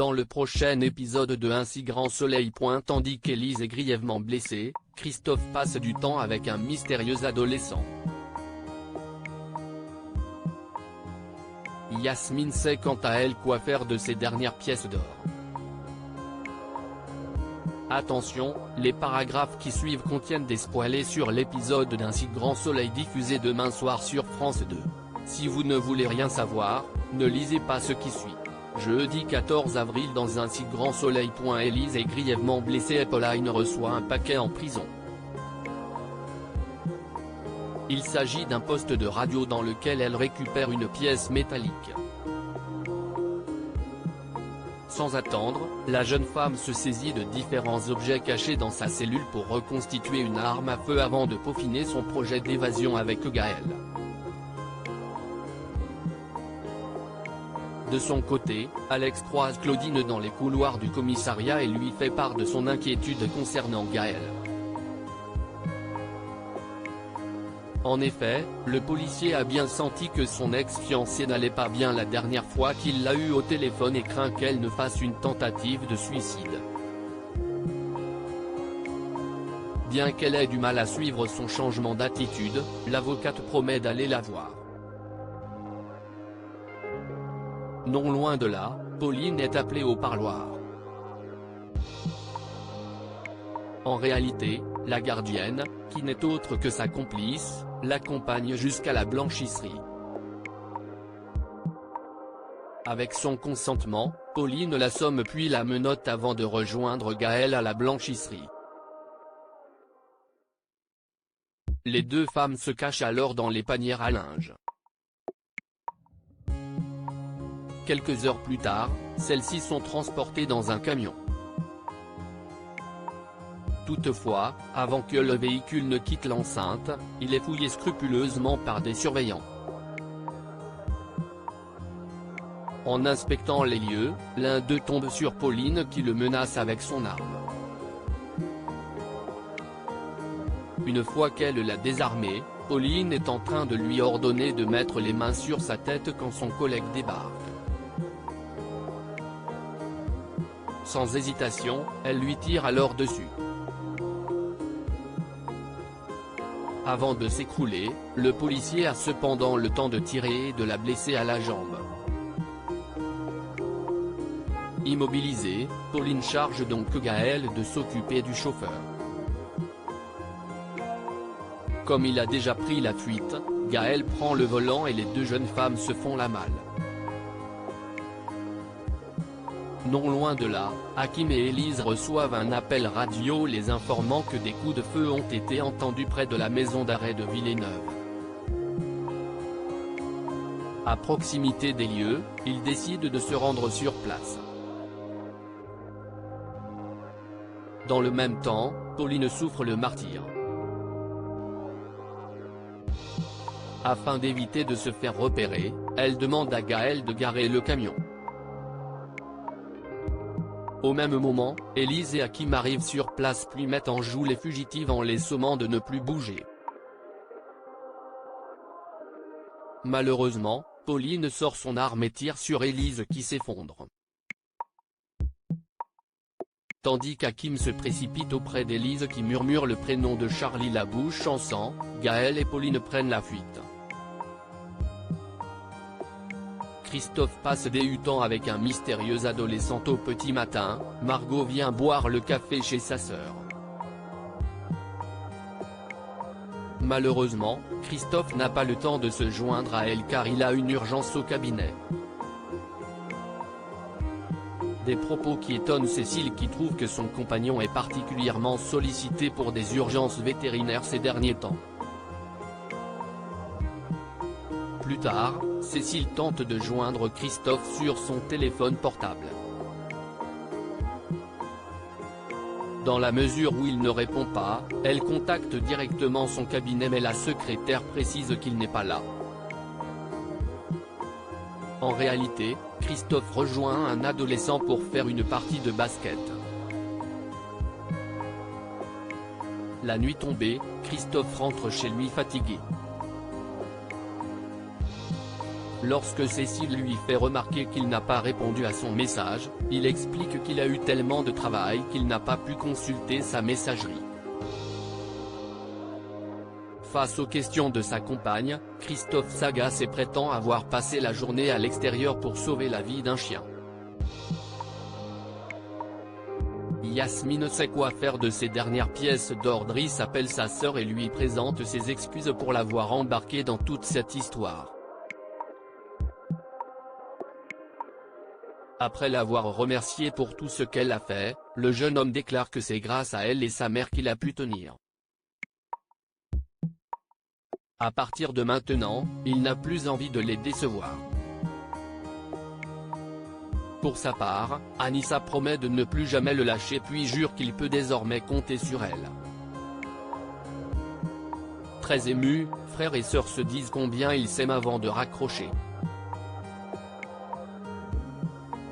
Dans le prochain épisode de Un si grand soleil. Tandis qu'Élise est grièvement blessée, Christophe passe du temps avec un mystérieux adolescent. Yasmine sait quant à elle quoi faire de ses dernières pièces d'or. Attention, les paragraphes qui suivent contiennent des spoilers sur l'épisode d'Un si grand soleil diffusé demain soir sur France 2. Si vous ne voulez rien savoir, ne lisez pas ce qui suit. Jeudi 14 avril dans Un si grand soleil. Élise est grièvement blessée et Pauline reçoit un paquet en prison. Il s'agit d'un poste de radio dans lequel elle récupère une pièce métallique. Sans attendre, la jeune femme se saisit de différents objets cachés dans sa cellule pour reconstituer une arme à feu avant de peaufiner son projet d'évasion avec Gaël. De son côté, Alex croise Claudine dans les couloirs du commissariat et lui fait part de son inquiétude concernant Gaël. En effet, le policier a bien senti que son ex-fiancée n'allait pas bien la dernière fois qu'il l'a eue au téléphone et craint qu'elle ne fasse une tentative de suicide. Bien qu'elle ait du mal à suivre son changement d'attitude, l'avocate promet d'aller la voir. Non loin de là, Pauline est appelée au parloir. En réalité, la gardienne, qui n'est autre que sa complice, l'accompagne jusqu'à la blanchisserie. Avec son consentement, Pauline l'assomme puis la menotte avant de rejoindre Gaël à la blanchisserie. Les deux femmes se cachent alors dans les paniers à linge. Quelques heures plus tard, celles-ci sont transportées dans un camion. Toutefois, avant que le véhicule ne quitte l'enceinte, il est fouillé scrupuleusement par des surveillants. En inspectant les lieux, l'un d'eux tombe sur Pauline qui le menace avec son arme. Une fois qu'elle l'a désarmé, Pauline est en train de lui ordonner de mettre les mains sur sa tête quand son collègue débarque. Sans hésitation, elle lui tire alors dessus. Avant de s'écrouler, le policier a cependant le temps de tirer et de la blesser à la jambe. Immobilisée, Pauline charge donc Gaël de s'occuper du chauffeur. Comme il a déjà pris la fuite, Gaël prend le volant et les deux jeunes femmes se font la malle. Non loin de là, Hakim et Élise reçoivent un appel radio les informant que des coups de feu ont été entendus près de la maison d'arrêt de Villeneuve. À proximité des lieux, ils décident de se rendre sur place. Dans le même temps, Pauline souffre le martyre. Afin d'éviter de se faire repérer, elle demande à Gaël de garer le camion. Au même moment, Élise et Hakim arrivent sur place puis mettent en joue les fugitives en les sommant de ne plus bouger. Malheureusement, Pauline sort son arme et tire sur Élise qui s'effondre. Tandis qu'Hakim se précipite auprès d'Élise qui murmure le prénom de Charlie la bouche en sang, Gaël et Pauline prennent la fuite. Christophe passe du temps avec un mystérieux adolescent au petit matin, Margot vient boire le café chez sa sœur. Malheureusement, Christophe n'a pas le temps de se joindre à elle car il a une urgence au cabinet. Des propos qui étonnent Cécile qui trouve que son compagnon est particulièrement sollicité pour des urgences vétérinaires ces derniers temps. Plus tard, Cécile tente de joindre Christophe sur son téléphone portable. Dans la mesure où il ne répond pas, elle contacte directement son cabinet mais la secrétaire précise qu'il n'est pas là. En réalité, Christophe rejoint un adolescent pour faire une partie de basket. La nuit tombée, Christophe rentre chez lui fatigué. Lorsque Cécile lui fait remarquer qu'il n'a pas répondu à son message, il explique qu'il a eu tellement de travail qu'il n'a pas pu consulter sa messagerie. Face aux questions de sa compagne, Christophe s'agace et prétend avoir passé la journée à l'extérieur pour sauver la vie d'un chien. Yasmine sait quoi faire de ses dernières pièces d'or. Driss appelle sa sœur et lui présente ses excuses pour l'avoir embarqué dans toute cette histoire. Après l'avoir remerciée pour tout ce qu'elle a fait, le jeune homme déclare que c'est grâce à elle et sa mère qu'il a pu tenir. À partir de maintenant, il n'a plus envie de les décevoir. Pour sa part, Anissa promet de ne plus jamais le lâcher puis jure qu'il peut désormais compter sur elle. Très émus, frères et sœurs se disent combien ils s'aiment avant de raccrocher.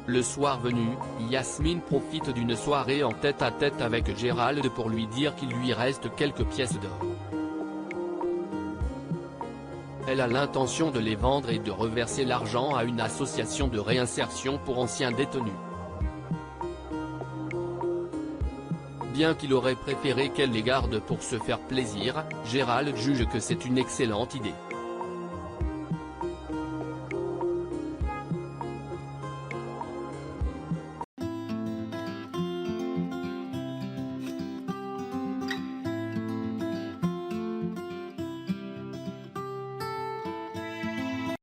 Le soir venu, Yasmine profite d'une soirée en tête-à-tête avec Gérald pour lui dire qu'il lui reste quelques pièces d'or. Elle a l'intention de les vendre et de reverser l'argent à une association de réinsertion pour anciens détenus. Bien qu'il aurait préféré qu'elle les garde pour se faire plaisir, Gérald juge que c'est une excellente idée.